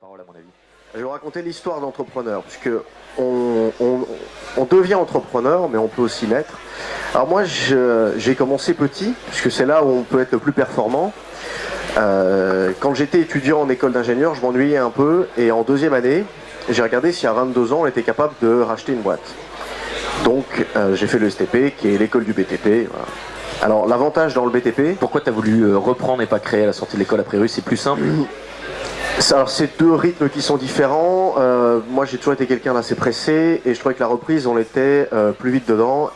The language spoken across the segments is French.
parole à mon avis. Je vais vous raconter l'histoire d'entrepreneur, puisque on devient entrepreneur, mais on peut aussi l'être. Alors moi, j'ai commencé petit, puisque c'est là où on peut être le plus performant. Quand j'étais étudiant en école d'ingénieur, je m'ennuyais un peu, et en deuxième année, j'ai regardé si à 22 ans, on était capable de racheter une boîte. Donc j'ai fait le STP, qui est l'école du BTP. Voilà. Alors l'avantage dans le BTP... Pourquoi tu as voulu reprendre et pas créer à la sortie de l'école a priori? C'est plus simple. Alors c'est deux rythmes qui sont différents. Moi j'ai toujours été quelqu'un d'assez pressé et je trouvais que la reprise on était plus vite dedans.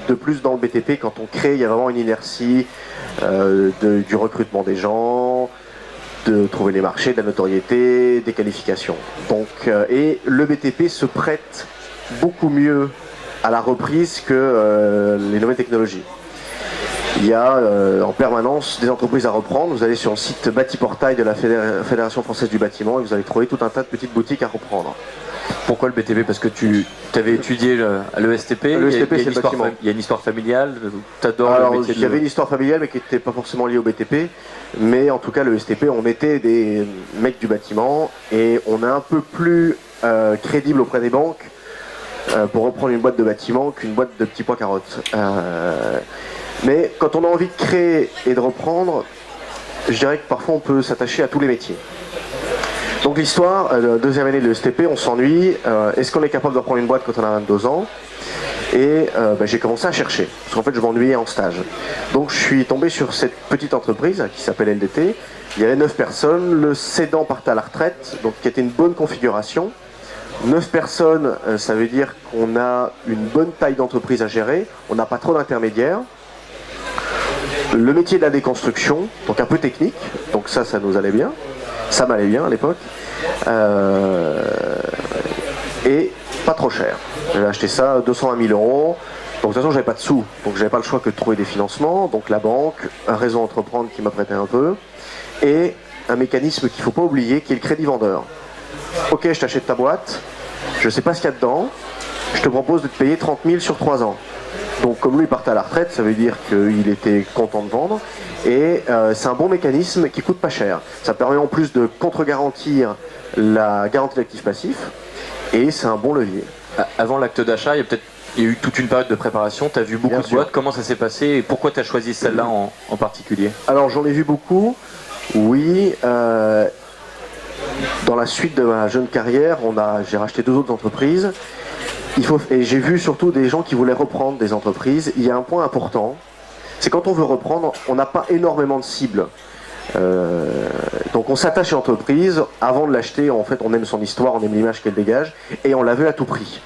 De plus dans le BTP, quand on crée, il y a vraiment une inertie du recrutement des gens, de trouver les marchés, de la notoriété, des qualifications. Donc, et le BTP se prête beaucoup mieux à la reprise que les nouvelles technologies. Il y a en permanence des entreprises à reprendre. Vous allez sur le site Batiportail de la Fédération Française du Bâtiment et vous allez trouver tout un tas de petites boutiques à reprendre. Pourquoi le BTP? Parce que tu avais étudié à l'ESTP, l'ESTP, c'est le bâtiment. Il y a une histoire familiale, tu adores le métier. Il y avait une histoire familiale mais qui n'était pas forcément liée au BTP. Mais en tout cas, le STP, on était des mecs du bâtiment et on est un peu plus crédible auprès des banques pour reprendre une boîte de bâtiment qu'une boîte de petits pois carottes. Mais quand on a envie de créer et de reprendre, je dirais que parfois on peut s'attacher à tous les métiers. Donc l'histoire, deuxième année de l'ESTP, on s'ennuie. Est-ce qu'on est capable de reprendre une boîte quand on a 22 ans? Et j'ai commencé à chercher, parce qu'en fait je m'ennuyais en stage. Donc je suis tombé sur cette petite entreprise qui s'appelle LDT. Il y avait 9 personnes, le cédant partait à la retraite, donc qui était une bonne configuration. 9 personnes, ça veut dire qu'on a une bonne taille d'entreprise à gérer, on n'a pas trop d'intermédiaires. Le métier de la déconstruction, donc un peu technique, donc ça nous allait bien, ça m'allait bien à l'époque, et pas trop cher. J'avais acheté ça 220 000 €, donc de toute façon j'avais pas de sous, donc j'avais pas le choix que de trouver des financements, donc la banque, un réseau entreprendre qui m'a prêté un peu, et un mécanisme qu'il faut pas oublier qui est le crédit vendeur. Ok, je t'achète ta boîte, je sais pas ce qu'il y a dedans, je te propose de te payer 30 000 sur 3 ans. Donc comme lui partait à la retraite, ça veut dire qu'il était content de vendre. Et c'est un bon mécanisme qui coûte pas cher. Ça permet en plus de contre-garantir la garantie d'actifs passifs. Et c'est un bon levier. Avant l'acte d'achat, il y a eu toute une période de préparation. Tu as vu beaucoup de boîtes. Comment ça s'est passé et pourquoi tu as choisi celle-là en particulier? Alors j'en ai vu beaucoup. Oui. Dans la suite de ma jeune carrière, j'ai racheté 2 autres entreprises. Et j'ai vu surtout des gens qui voulaient reprendre des entreprises. Il y a un point important, c'est quand on veut reprendre, on n'a pas énormément de cibles. Donc on s'attache à l'entreprise, avant de l'acheter, en fait on aime son histoire, on aime l'image qu'elle dégage, et on la veut à tout prix.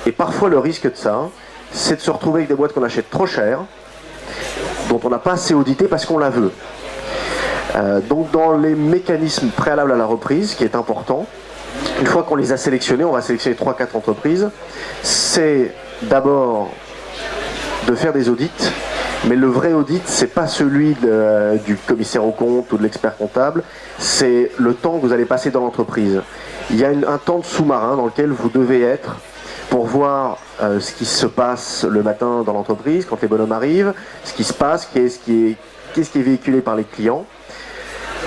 Et parfois le risque de ça, c'est de se retrouver avec des boîtes qu'on achète trop chères, dont on n'a pas assez audité parce qu'on la veut. Donc dans les mécanismes préalables à la reprise, qui est important, une fois qu'on les a sélectionnés, on va sélectionner 3-4 entreprises, c'est d'abord de faire des audits, mais le vrai audit, c'est pas celui du commissaire aux comptes ou de l'expert comptable, c'est le temps que vous allez passer dans l'entreprise. Il y a un temps de sous-marin dans lequel vous devez être pour voir ce qui se passe le matin dans l'entreprise, quand les bonhommes arrivent, ce qui se passe, qu'est-ce qui est véhiculé par les clients.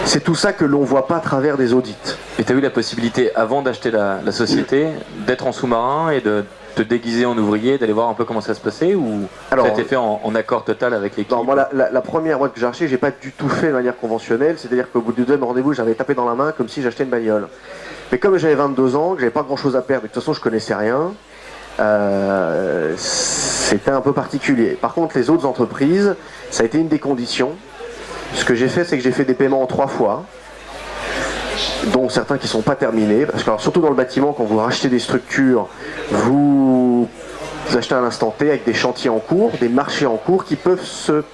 C'est tout ça que l'on ne voit pas à travers des audits. Et tu as eu la possibilité, avant d'acheter la société, d'être en sous-marin et de te déguiser en ouvrier, d'aller voir un peu comment ça se passait, ou ça a été fait en accord total avec l'équipe? Non, moi la première boîte que j'ai achetée, j'ai pas du tout fait de manière conventionnelle, c'est-à-dire qu'au bout du deuxième rendez-vous, j'avais tapé dans la main comme si j'achetais une bagnole. Mais comme j'avais 22 ans, que j'avais pas grand-chose à perdre, et de toute façon je connaissais rien, c'était un peu particulier. Par contre, les autres entreprises, ça a été une des conditions. Ce que j'ai fait, c'est que j'ai fait des paiements en 3 fois, dont certains qui ne sont pas terminés, parce que alors, surtout dans le bâtiment, quand vous rachetez des structures, vous achetez à l'instant T avec des chantiers en cours, des marchés en cours qui peuvent se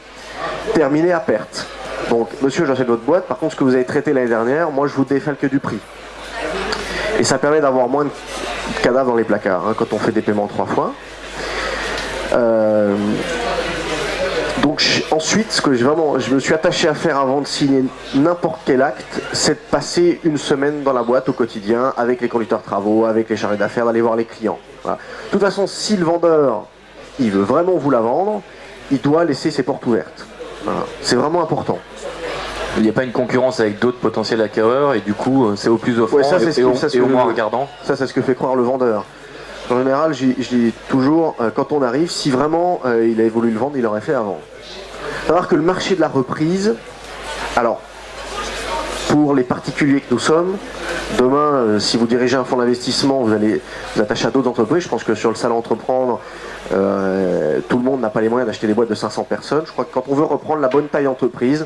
terminer à perte. Donc, monsieur, j'achète votre boîte, par contre, ce que vous avez traité l'année dernière, moi, je vous défalque du prix. Et ça permet d'avoir moins de cadavres dans les placards, quand on fait des paiements 3 fois. Donc ensuite, ce que je me suis attaché à faire avant de signer n'importe quel acte, c'est de passer une semaine dans la boîte au quotidien avec les conducteurs de travaux, avec les chargés d'affaires, d'aller voir les clients. Voilà. De toute façon, si le vendeur, il veut vraiment vous la vendre, il doit laisser ses portes ouvertes. Voilà. C'est vraiment important. il n'y a pas une concurrence avec d'autres potentiels acquéreurs et du coup c'est au plus offrant et au moins regardant. Ça c'est ce que fait croire le vendeur. En général, je dis toujours, quand on arrive, si vraiment il a voulu le vendre, il l'aurait fait avant. C'est-à-dire que le marché de la reprise, alors, pour les particuliers que nous sommes, demain, si vous dirigez un fonds d'investissement, vous allez vous attacher à d'autres entreprises. Je pense que sur le salon Entreprendre, tout le monde n'a pas les moyens d'acheter des boîtes de 500 personnes. Je crois que quand on veut reprendre la bonne taille entreprise,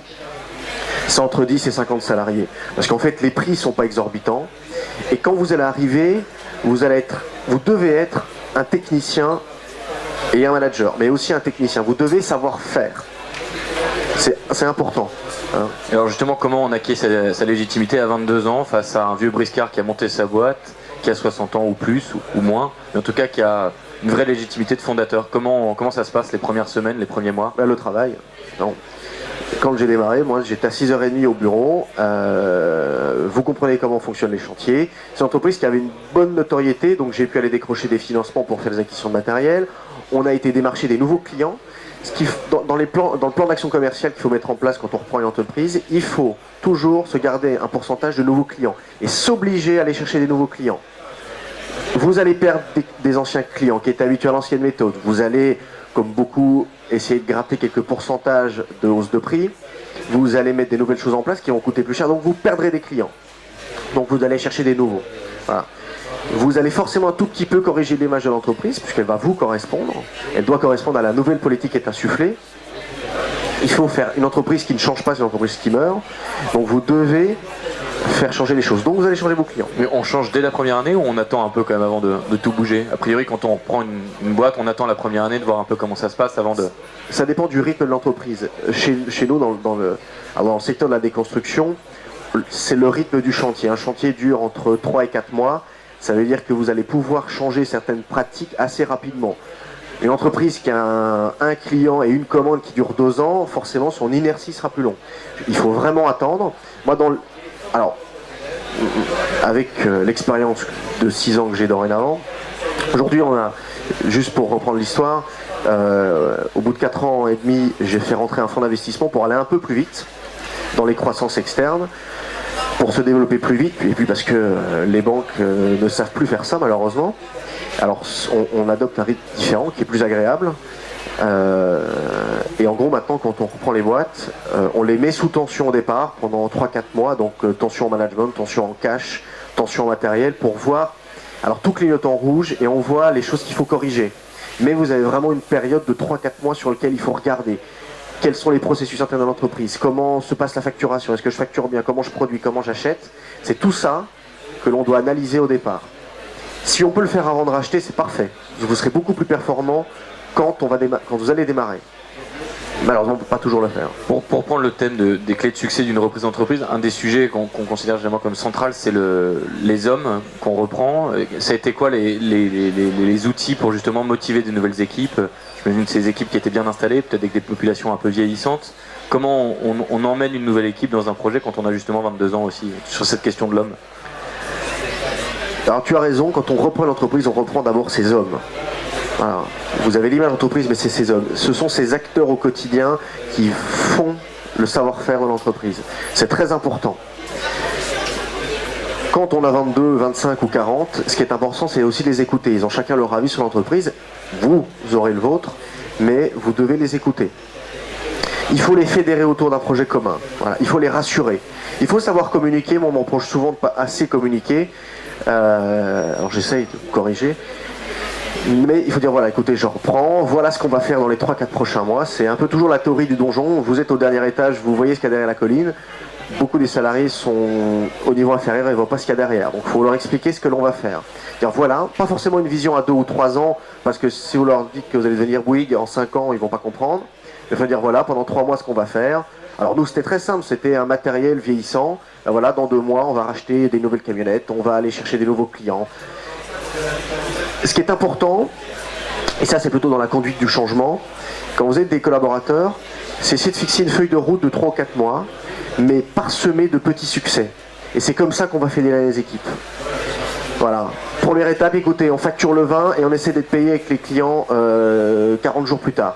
c'est entre 10 et 50 salariés. Parce qu'en fait, les prix ne sont pas exorbitants. Et quand vous allez arriver, vous devez être un technicien et un manager, mais aussi un technicien. Vous devez savoir faire. C'est important. Hein. Alors justement, comment on acquiert sa légitimité à 22 ans face à un vieux briscard qui a monté sa boîte, qui a 60 ans ou plus, ou moins, mais en tout cas qui a une vraie légitimité de fondateur. Comment ça se passe les premières semaines, les premiers mois? Le travail. Non. Quand j'ai démarré, moi j'étais à 6h30 au bureau, vous comprenez comment fonctionnent les chantiers. C'est une entreprise qui avait une bonne notoriété, donc j'ai pu aller décrocher des financements pour faire des acquisitions de matériel. On a été démarcher des nouveaux clients. Dans le plan d'action commerciale qu'il faut mettre en place quand on reprend une entreprise, il faut toujours se garder un pourcentage de nouveaux clients et s'obliger à aller chercher des nouveaux clients. Vous allez perdre des anciens clients qui étaient habitués à l'ancienne méthode. Vous allez, comme beaucoup, essayer de gratter quelques pourcentages de hausse de prix. Vous allez mettre des nouvelles choses en place qui vont coûter plus cher, donc vous perdrez des clients. Donc vous allez chercher des nouveaux. Voilà. Vous allez forcément un tout petit peu corriger l'image de l'entreprise, puisqu'elle va vous correspondre. Elle doit correspondre à la nouvelle politique qui est insufflée. Il faut faire une entreprise qui ne change pas, c'est une entreprise qui meurt. Donc vous devez faire changer les choses. Donc vous allez changer vos clients. Mais on change dès la première année ou on attend un peu quand même avant de tout bouger? A priori, quand on reprend une boîte, on attend la première année de voir un peu comment ça se passe avant de... Ça dépend du rythme de l'entreprise. Chez nous, dans le secteur de la déconstruction, c'est le rythme du chantier. Un chantier dure entre 3 et 4 mois. Ça veut dire que vous allez pouvoir changer certaines pratiques assez rapidement. Une entreprise qui a un client et une commande qui dure 2 ans, forcément son inertie sera plus longue. Il faut vraiment attendre. Moi, avec l'expérience de 6 ans que j'ai dorénavant, aujourd'hui on a, juste pour reprendre l'histoire, au bout de 4 ans et demi, j'ai fait rentrer un fonds d'investissement pour aller un peu plus vite dans les croissances externes, pour se développer plus vite, et puis parce que les banques ne savent plus faire ça malheureusement. Alors on adopte un rythme différent qui est plus agréable. Et en gros maintenant quand on reprend les boîtes, on les met sous tension au départ pendant 3-4 mois, donc tension en management, tension en cash, tension en matériel, pour voir, alors tout clignote en rouge et on voit les choses qu'il faut corriger. Mais vous avez vraiment une période de 3-4 mois sur lequel il faut regarder quels sont les processus internes de l'entreprise, comment se passe la facturation, est-ce que je facture bien, comment je produis, comment j'achète. C'est tout ça que l'on doit analyser au départ. Si on peut le faire avant de racheter, c'est parfait. Vous serez beaucoup plus performant quand vous allez démarrer. Malheureusement, on ne peut pas toujours le faire. Pour prendre le thème des clés de succès d'une reprise d'entreprise, un des sujets qu'on considère généralement comme central, c'est les hommes qu'on reprend. Ça a été quoi les outils pour justement motiver des nouvelles équipes? J'imagine ces équipes qui étaient bien installées, peut-être avec des populations un peu vieillissantes. Comment on emmène une nouvelle équipe dans un projet quand on a justement 22 ans aussi, sur cette question de l'homme? Alors tu as raison, quand on reprend l'entreprise, on reprend d'abord ses hommes. Voilà. Vous avez l'image d'entreprise, mais c'est ces hommes. Ce sont ces acteurs au quotidien qui font le savoir-faire de l'entreprise. C'est très important. Quand on a 22, 25 ou 40, ce qui est important, c'est aussi de les écouter. Ils ont chacun leur avis sur l'entreprise. Vous aurez le vôtre, mais vous devez les écouter. Il faut les fédérer autour d'un projet commun. Voilà. Il faut les rassurer. Il faut savoir communiquer. Moi, on m'en reproche souvent de pas assez communiquer. Alors j'essaye de corriger. Mais il faut dire, voilà, écoutez, je reprends, voilà ce qu'on va faire dans les 3-4 prochains mois. C'est un peu toujours la théorie du donjon. Vous êtes au dernier étage, vous voyez ce qu'il y a derrière la colline. Beaucoup des salariés sont au niveau inférieur et ne voient pas ce qu'il y a derrière. Donc il faut leur expliquer ce que l'on va faire. Dire, voilà, pas forcément une vision à 2 ou 3 ans, parce que si vous leur dites que vous allez devenir Bouygues en 5 ans, ils ne vont pas comprendre. Il faut dire, voilà, pendant 3 mois ce qu'on va faire. Alors nous, c'était très simple, c'était un matériel vieillissant. Ben voilà, dans 2 mois, on va racheter des nouvelles camionnettes, on va aller chercher des nouveaux clients. Ce qui est important, et ça c'est plutôt dans la conduite du changement, quand vous êtes des collaborateurs, c'est essayer de fixer une feuille de route de 3 ou 4 mois, mais parsemée de petits succès. Et c'est comme ça qu'on va fédérer les équipes. Voilà. Première étape, écoutez, on facture le vin et on essaie d'être payé avec les clients 40 jours plus tard.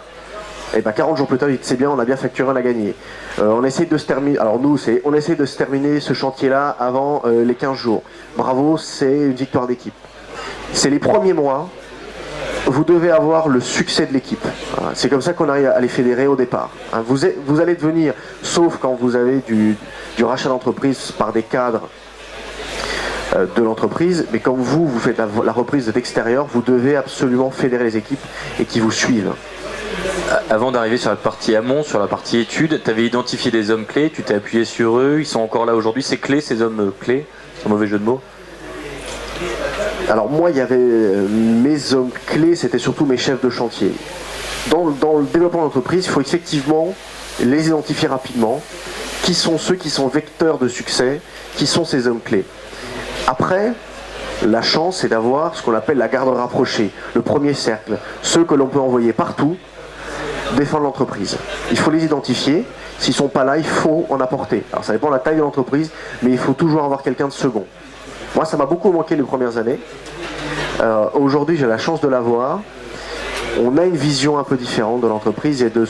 Et ben 40 jours plus tard, il dit c'est bien, on a bien facturé, on a gagné. On essaye de se terminer. Alors nous, on essaye de se terminer ce chantier-là avant les 15 jours. Bravo, c'est une victoire d'équipe. C'est les premiers mois. Vous devez avoir le succès de l'équipe. Voilà. C'est comme ça qu'on arrive à les fédérer au départ. Hein, vous allez devenir, sauf quand vous avez du rachat d'entreprise par des cadres de l'entreprise, mais quand vous faites la reprise de l'extérieur, vous devez absolument fédérer les équipes et qu'ils vous suivent. Avant d'arriver sur la partie amont, sur la partie études, tu avais identifié des hommes clés, tu t'es appuyé sur eux, ils sont encore là aujourd'hui. C'est clé, ces hommes clés, c'est un mauvais jeu de mots. Alors moi, il y avait mes hommes clés, c'était surtout mes chefs de chantier. Dans le développement d'entreprise, il faut effectivement les identifier rapidement. Qui sont ceux qui sont vecteurs de succès, qui sont ces hommes clés. Après, la chance, c'est d'avoir ce qu'on appelle la garde rapprochée, le premier cercle, ceux que l'on peut envoyer partout, défendre l'entreprise. Il faut les identifier. S'ils ne sont pas là, il faut en apporter. Alors ça dépend de la taille de l'entreprise, mais il faut toujours avoir quelqu'un de second. Moi, ça m'a beaucoup manqué les premières années. Aujourd'hui, j'ai la chance de l'avoir. On a une vision un peu différente de l'entreprise et de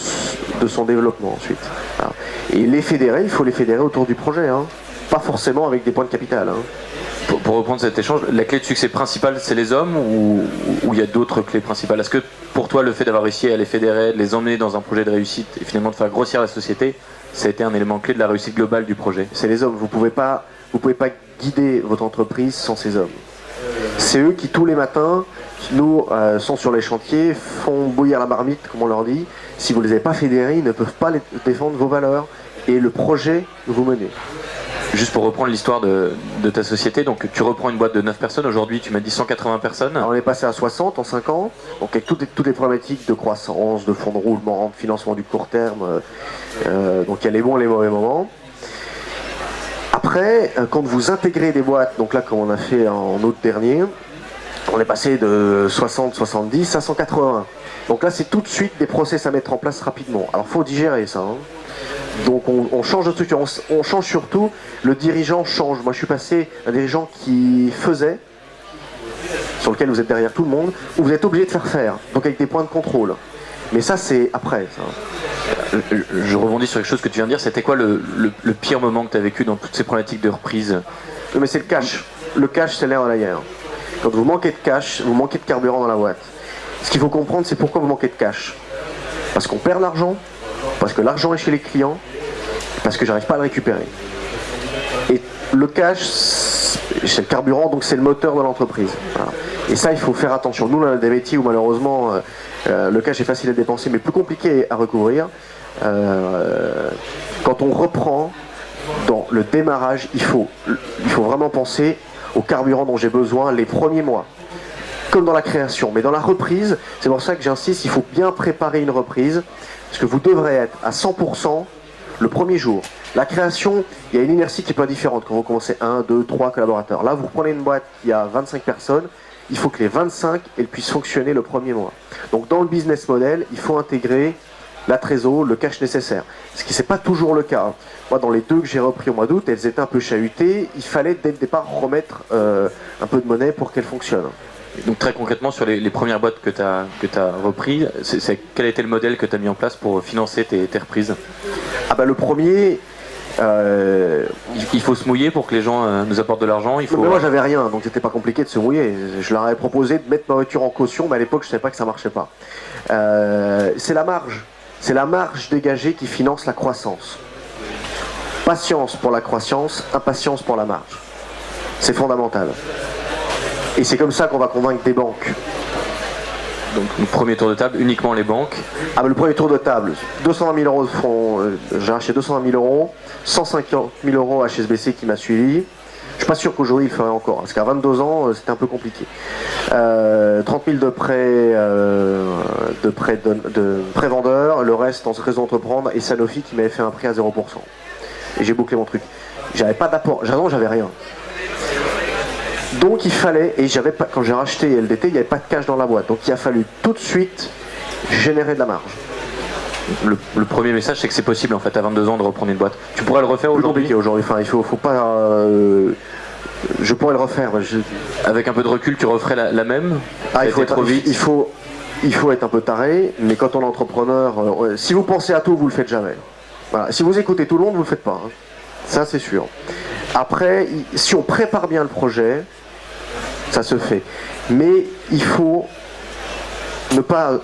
son développement ensuite. Voilà. Et les fédérer, il faut les fédérer autour du projet. Hein. Pas forcément avec des points de capital. Hein. Pour reprendre cet échange, la clé de succès principale, c'est les hommes ou il y a d'autres clés principales? Est-ce que pour toi, le fait d'avoir réussi à les fédérer, de les emmener dans un projet de réussite et finalement de faire grossir la société, ça a été un élément clé de la réussite globale du projet? C'est les hommes. Vous pouvez pas guider votre entreprise sans ces hommes. C'est eux qui, tous les matins, sont sur les chantiers, font bouillir la marmite, comme on leur dit. Si vous ne les avez pas fédérés, ils ne peuvent pas défendre vos valeurs et le projet que vous menez. Juste pour reprendre l'histoire de ta société, donc tu reprends une boîte de 9 personnes, aujourd'hui tu m'as dit 180 personnes. Alors on est passé à 60 en 5 ans, donc avec toutes les problématiques de croissance, de fonds de roulement, de financement du court terme, donc il y a les bons et les mauvais moments. Après, quand vous intégrez des boîtes, donc là comme on a fait en août dernier, on est passé de 60-70 à 180. Donc là c'est tout de suite des process à mettre en place rapidement. Alors il faut digérer ça. Hein. Donc on change de structure, on change surtout, le dirigeant change. Moi je suis passé à un dirigeant qui faisait, sur lequel vous êtes derrière tout le monde, où vous êtes obligé de faire, donc avec des points de contrôle. Mais ça c'est après. Ça. Je rebondis sur quelque chose que tu viens de dire, c'était quoi le pire moment que tu as vécu dans toutes ces problématiques de reprise? Mais c'est le cash. Le cash c'est l'air de la guerre. Quand vous manquez de cash, vous manquez de carburant dans la boîte. Ce qu'il faut comprendre c'est pourquoi vous manquez de cash. Parce qu'on perd l'argent, parce que l'argent est chez les clients, parce que j'arrive pas à le récupérer. Et le cash, c'est le carburant, donc c'est le moteur de l'entreprise. Voilà. Et ça, il faut faire attention. Nous, on a des métiers où malheureusement, le cash est facile à dépenser, mais plus compliqué à recouvrir. Quand on reprend, dans le démarrage, il faut vraiment penser au carburant dont j'ai besoin les premiers mois. Comme dans la création, mais dans la reprise, c'est pour ça que j'insiste, il faut bien préparer une reprise, parce que vous devrez être à 100% le premier jour. La création, il y a une inertie qui peut être différente quand vous commencez 1, 2, 3 collaborateurs. Là, vous reprenez une boîte qui a 25 personnes, il faut que les 25 elles puissent fonctionner le premier mois. Donc dans le business model, il faut intégrer la trésor, le cash nécessaire. Ce qui n'est pas toujours le cas. Moi, dans les 2 que j'ai repris au mois d'août, elles étaient un peu chahutées, il fallait dès le départ remettre un peu de monnaie pour qu'elles fonctionnent. Donc très concrètement, sur les premières boîtes que tu as repris, quel a été le modèle que tu as mis en place pour financer tes reprises? Ah bah le premier... Il faut se mouiller pour que les gens nous apportent de l'argent. Mais moi j'avais rien, donc c'était pas compliqué de se mouiller. Je leur avais proposé de mettre ma voiture en caution, mais à l'époque je savais pas que ça marchait pas. C'est la marge. C'est la marge dégagée qui finance la croissance. Patience pour la croissance, impatience pour la marge. C'est fondamental. Et c'est comme ça qu'on va convaincre des banques. Donc le premier tour de table, uniquement les banques. Ah mais le premier tour de table, 220 000 euros de fonds, j'ai acheté 220 000 euros, 150 000 euros HSBC qui m'a suivi. Je suis pas sûr qu'aujourd'hui il le ferait encore, parce qu'à 22 ans c'était un peu compliqué. 30 000 de prêt vendeur, le reste en réseau entreprendre et Sanofi qui m'avait fait un prêt à 0%. Et j'ai bouclé mon truc. J'avais pas d'apport, j'avais rien. Donc il fallait, et quand j'ai racheté LDT, il n'y avait pas de cash dans la boîte. Donc il a fallu tout de suite générer de la marge. Le premier message, c'est que c'est possible en fait à 22 ans de reprendre une boîte. Tu pourrais le refaire aujourd'hui? Enfin, il faut pas. Je pourrais le refaire. Avec un peu de recul, tu referais la même? Il faut il faut être un peu taré, mais quand on est entrepreneur, si vous pensez à tout, vous le faites jamais. Voilà. Si vous écoutez tout le monde, vous le faites pas. Hein. Ça, c'est sûr. Après, si on prépare bien le projet, ça se fait. Mais il faut ne pas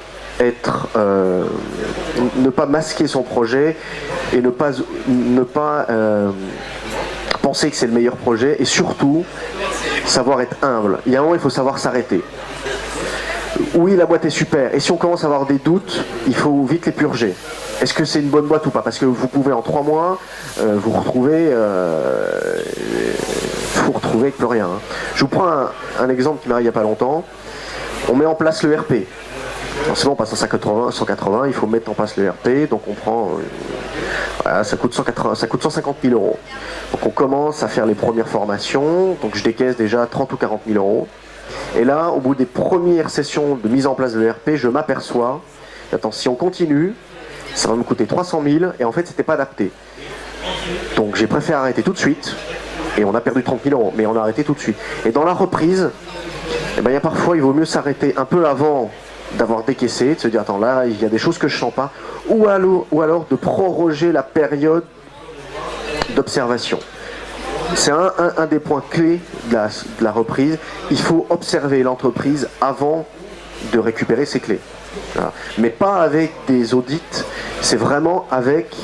masquer son projet et ne pas penser que c'est le meilleur projet, et surtout savoir être humble. Il y a un moment, il faut savoir s'arrêter. Oui, la boîte est super, et si on commence à avoir des doutes, il faut vite les purger. Est-ce que c'est une bonne boîte ou pas? Parce que vous pouvez en 3 mois vous retrouver avec plus rien. Hein. Je vous prends un exemple qui m'arrive il n'y a pas longtemps. On met en place le RP. Forcément, on passe en 180, il faut mettre en place le RP, donc on prend, voilà, ça coûte 150 000 euros. Donc on commence à faire les premières formations, donc je décaisse déjà 30 ou 40 000 euros. Et là, au bout des premières sessions de mise en place de l'ERP, je m'aperçois, attends, si on continue, ça va me coûter 300 000, et en fait, c'était pas adapté. Donc j'ai préféré arrêter tout de suite, et on a perdu 30 000 euros, mais on a arrêté tout de suite. Et dans la reprise, eh ben, parfois, il vaut mieux s'arrêter un peu avant d'avoir décaissé, de se dire, attends, là, il y a des choses que je sens pas, ou alors de proroger la période d'observation. C'est un des points clés de la reprise. Il faut observer l'entreprise avant de récupérer ses clés. Voilà. Mais pas avec des audits, c'est vraiment avec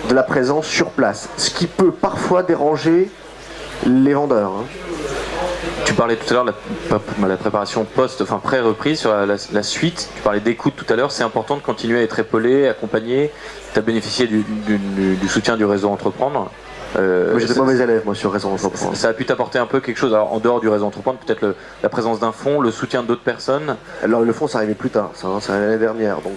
de la présence sur place. Ce qui peut parfois déranger les vendeurs. Hein. Tu parlais tout à l'heure de la préparation enfin pré-reprise sur la suite. Tu parlais d'écoute tout à l'heure. C'est important de continuer à être épaulé, accompagné. Tu as bénéficié du soutien du réseau Entreprendre. J'étais mauvais élève moi sur Réseau Entreprendre. Ça a pu t'apporter un peu quelque chose, alors en dehors du Réseau Entreprendre, peut-être la présence d'un fonds, le soutien d'autres personnes. Alors le fonds, ça arrivait plus tard, ça arrivait l'année dernière. Donc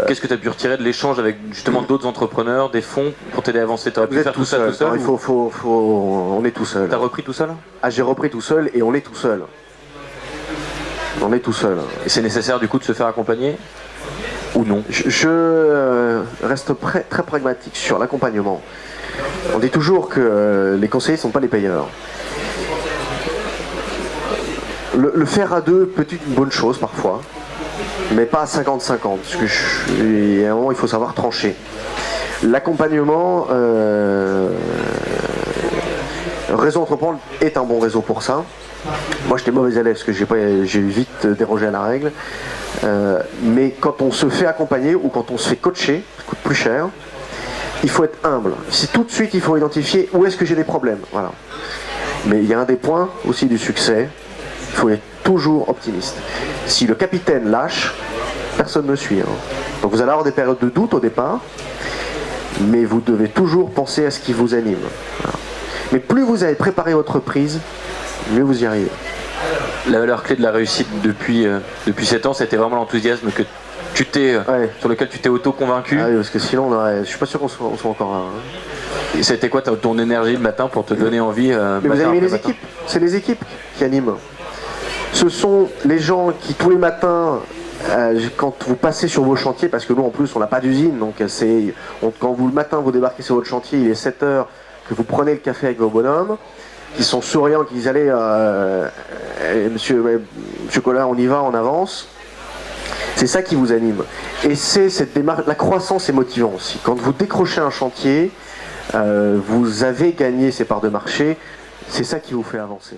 qu'est-ce que tu as pu retirer de l'échange avec justement d'autres entrepreneurs, des fonds pour t'aider à avancer? Tu aurais pu faire tout ça tout seul? Non, on est tout seul. T'as repris tout seul? Ah, j'ai repris tout seul et on est tout seul. On est tout seul. Et c'est nécessaire du coup de se faire accompagner ou non? Je reste très pragmatique sur l'accompagnement. On dit toujours que les conseillers ne sont pas les payeurs. Le faire à deux peut être une bonne chose parfois, mais pas à 50-50, parce que à un moment il faut savoir trancher. L'accompagnement, Réseau Entreprendre est un bon réseau pour ça. Moi j'étais mauvais élève parce que j'ai vite dérogé à la règle, mais quand on se fait accompagner ou quand on se fait coacher, ça coûte plus cher. Il faut être humble. C'est tout de suite, il faut identifier où est-ce que j'ai des problèmes. Voilà. Mais il y a un des points aussi du succès, il faut être toujours optimiste. Si le capitaine lâche, personne ne suit. Hein. Donc vous allez avoir des périodes de doute au départ, mais vous devez toujours penser à ce qui vous anime. Voilà. Mais plus vous avez préparé votre prise, mieux vous y arrivez. La valeur clé de la réussite depuis 7 ans, c'était vraiment l'enthousiasme sur lequel tu t'es auto-convaincu. Ah oui, parce que sinon, je suis pas sûr qu'on soit encore là. Hein. Et c'était quoi ton énergie le matin pour te donner envie? Mais vous avez mis les équipes. C'est les équipes qui animent. Ce sont les gens qui, tous les matins, quand vous passez sur vos chantiers, parce que nous, en plus, on n'a pas d'usine, donc quand le matin, vous débarquez sur votre chantier, il est 7 h, que vous prenez le café avec vos bonhommes, qui sont souriants, qui disent, allez, monsieur Collard, on y va, on avance. C'est ça qui vous anime. Et c'est cette démarche, la croissance est motivante aussi. Quand vous décrochez un chantier, vous avez gagné ces parts de marché, c'est ça qui vous fait avancer.